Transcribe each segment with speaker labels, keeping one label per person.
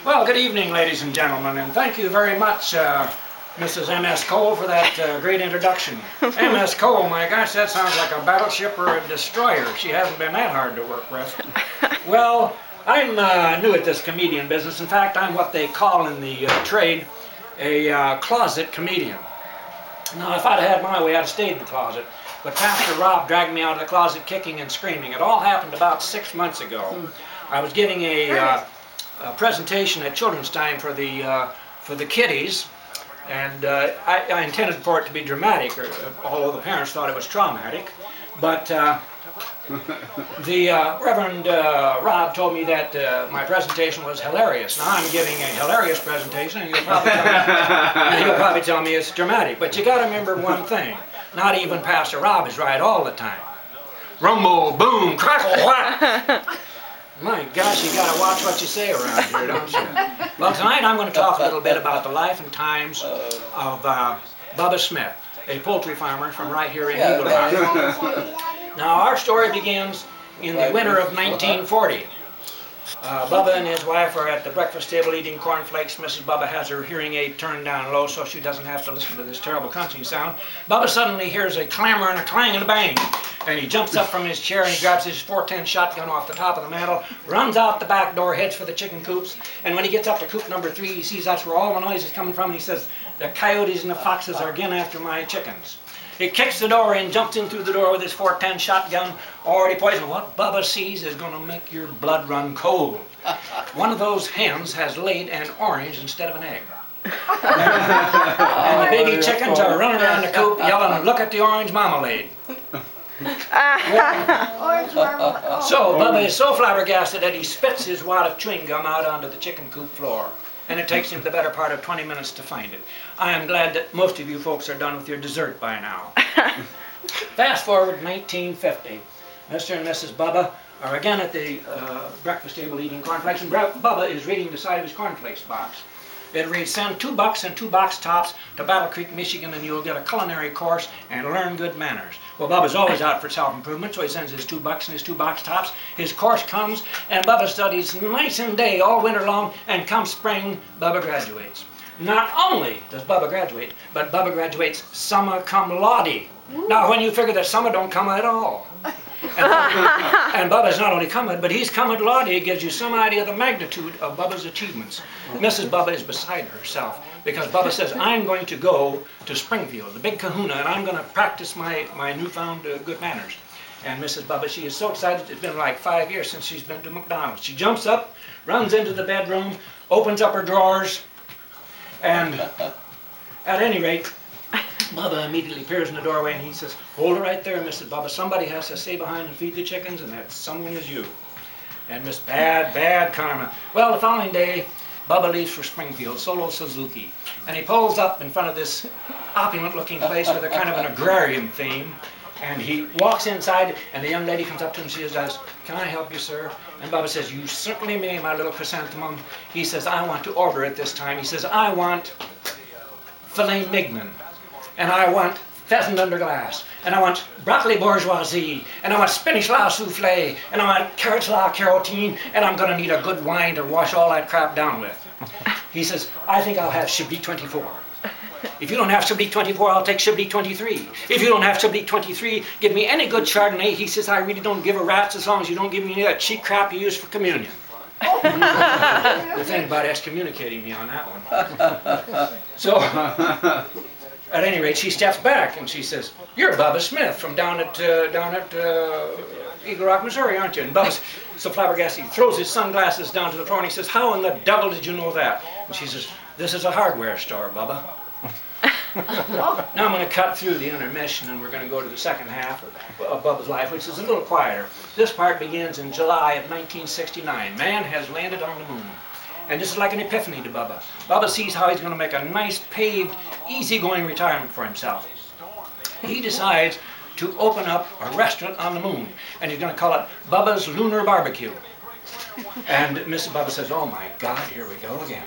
Speaker 1: Well, good evening, ladies and gentlemen, and thank you very much, Mrs. M.S. Cole, for that great introduction. M.S. Cole, my gosh, that sounds like a battleship or a destroyer. She hasn't been that hard to work with. Well, I'm new at this comedian business. In fact, I'm what they call in the trade a closet comedian. Now, if I'd had my way, I'd have stayed in the closet. But Pastor Rob dragged me out of the closet kicking and screaming. It all happened about 6 months ago. I was giving a presentation at Children's Time for the kiddies, and I intended for it to be dramatic, although the parents thought it was traumatic. But the Reverend Rob told me that my presentation was hilarious. Now I'm giving a hilarious presentation, and he'll probably tell me it's dramatic. But you got to remember one thing: not even Pastor Rob is right all the time. Rumble, boom, crackle, whack. My gosh, you got to watch what you say around here, don't you? Well, tonight I'm going to talk a little bit about the life and times of Bubba Smith, a poultry farmer from right here in Eagle Rock. Now, our story begins in the winter of 1940. Bubba and his wife are at the breakfast table eating cornflakes. Mrs. Bubba has her hearing aid turned down low so she doesn't have to listen to this terrible crunching sound. Bubba suddenly hears a clamor and a clang and a bang. And he jumps up from his chair and he grabs his .410 shotgun off the top of the mantel, runs out the back door, heads for the chicken coops. And when he gets up to coop number 3, he sees that's where all the noise is coming from. And he says, "The coyotes and the foxes are again after my chickens." He kicks the door in, jumps in through the door with his .410 shotgun, already poisoned. What Bubba sees is going to make your blood run cold. One of those hens has laid an orange instead of an egg. And the baby chickens are running around the coop yelling, "Look at the orange mama laid." So Bubba is so flabbergasted that he spits his wad of chewing gum out onto the chicken coop floor. And it takes him the better part of 20 minutes to find it. I am glad that most of you folks are done with your dessert by now. Fast forward 1950. Mr. and Mrs. Bubba are again at the breakfast table eating cornflakes, and Bubba is reading the side of his cornflakes box. It reads, "Send $2 and 2 box tops to Battle Creek, Michigan, and you'll get a culinary course and learn good manners." Well, Bubba's always out for self-improvement, so he sends his $2 and his 2 box tops. His course comes, and Bubba studies night and day all winter long, and come spring, Bubba graduates. Not only does Bubba graduate, but Bubba graduates summa cum laude. Now, when you figure that summa don't come at all. And Bubba's not only come but he's cum laude. It gives you some idea of the magnitude of Bubba's achievements. Mrs. Bubba is beside herself because Bubba says, "I'm going to go to Springfield, the big kahuna, and I'm going to practice my newfound good manners." And Mrs. Bubba, she is so excited. It's been like 5 years since she's been to McDonald's. She jumps up, runs into the bedroom, opens up her drawers, and at any rate, Bubba immediately appears in the doorway and he says, "Hold it right there, Mrs. Bubba. Somebody has to stay behind and feed the chickens, and that someone is you." And Miss Bad Karma. Well, the following day, Bubba leaves for Springfield, solo Suzuki. And he pulls up in front of this opulent-looking place with a kind of an agrarian theme. And he walks inside, and the young lady comes up to him and she says, "Can I help you, sir?" And Bubba says, "You certainly may, my little chrysanthemum." He says, "I want to order it this time." He says, "I want filet mignon. And I want pheasant under glass, and I want broccoli bourgeoisie, and I want spinach la souffle, and I want carrots la carotine, and I'm going to need a good wine to wash all that crap down with." He says, "I think I'll have Chablis 24. If you don't have Chablis 24, I'll take Chablis 23. If you don't have Chablis 23, give me any good Chardonnay." He says, "I really don't give a rat's as long as you don't give me any of that cheap crap you use for communion." The thing about excommunicating me on that one. So, at any rate, she steps back and she says, "You're Bubba Smith from down at Eagle Rock, Missouri, aren't you?" And Bubba's so flabbergasted, he throws his sunglasses down to the floor and he says, "How in the devil did you know that?" And she says, "This is a hardware store, Bubba." Now I'm going to cut through the intermission and we're going to go to the second half of Bubba's life, which is a little quieter. This part begins in July of 1969. Man has landed on the moon. And this is like an epiphany to Bubba. Bubba sees how he's going to make a nice, paved, easygoing retirement for himself. He decides to open up a restaurant on the moon, and he's going to call it Bubba's Lunar Barbecue. And Mrs. Bubba says, "Oh my God, here we go again."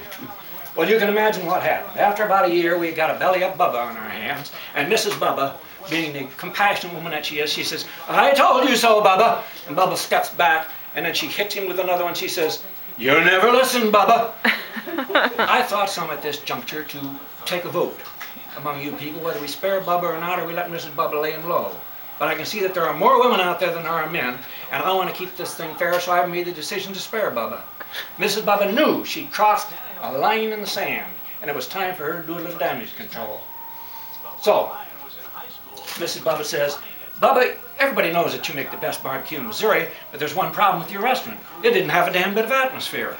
Speaker 1: Well, you can imagine what happened. After about a year, we got a belly-up Bubba on our hands, and Mrs. Bubba, being the compassionate woman that she is, she says, "I told you so, Bubba." And Bubba steps back, and then she hits him with another one. She says, "You never listen, Bubba." I thought some at this juncture to take a vote among you people whether we spare Bubba or not, or we let Mrs. Bubba lay him low. But I can see that there are more women out there than there are men, and I want to keep this thing fair, so I made the decision to spare Bubba. Mrs. Bubba knew she'd crossed a line in the sand, and it was time for her to do a little damage control. So, Mrs. Bubba says, Bubba, everybody knows that you make the best barbecue in Missouri, but there's one problem with your restaurant. It didn't have a damn bit of atmosphere.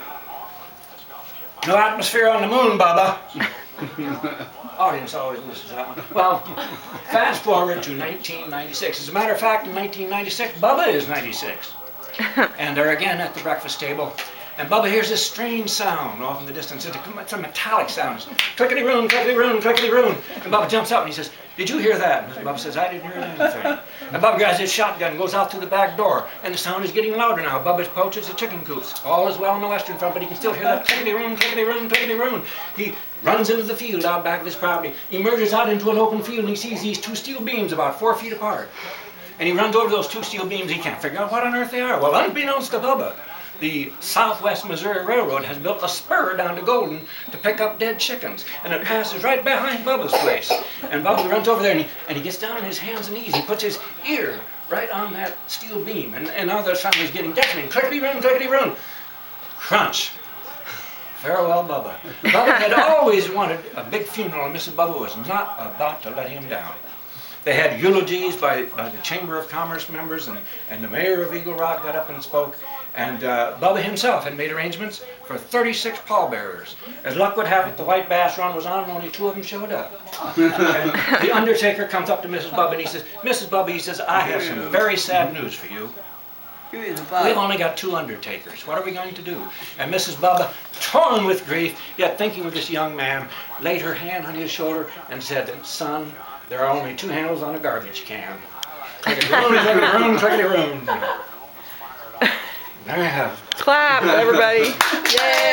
Speaker 1: No atmosphere on the moon, Bubba. Audience always misses that one. Well, fast forward to 1996. As a matter of fact, in 1996, Bubba is 96. And they're again at the breakfast table. And Bubba hears this strange sound off in the distance. It's a metallic sound. Clickety-roon, clickety-roon, clickety-roon. And Bubba jumps up and he says, did you hear that? And Bubba says, I didn't hear anything. And Bubba grabs his shotgun and goes out through the back door. And the sound is getting louder now. Bubba's approaches the chicken coops. All is well on the western front, but he can still hear that clickety-roon, clickety-roon, clickety-roon. He runs into the field out back of his property. He emerges out into an open field and he sees these two steel beams about 4 feet apart. And he runs over those two steel beams. He can't figure out what on earth they are. Well, unbeknownst to Bubba, the Southwest Missouri Railroad has built a spur down to Golden to pick up dead chickens. And it passes right behind Bubba's place. And Bubba runs over there and he gets down on his hands and knees. He puts his ear right on that steel beam. And now the sound is getting deafening. Clickety-run, clickety-run. Crunch. Farewell, Bubba. Bubba had always wanted a big funeral, and Mrs. Bubba was not about to let him down. They had eulogies by the Chamber of Commerce members, and the mayor of Eagle Rock got up and spoke. And Bubba himself had made arrangements for 36 pallbearers. As luck would have it, the White Bass run was on and only 2 of them showed up. And the undertaker comes up to Mrs. Bubba and he says, Mrs. Bubba, he says, I have some very sad news for you. We've only got 2 undertakers. What are we going to do? And Mrs. Bubba, torn with grief, yet thinking of this young man, laid her hand on his shoulder and said, son, there are only 2 handles on a garbage can. Clickety-roon, clickety-roon, clickety-roon. There you have it.
Speaker 2: Clap, everybody. Yay!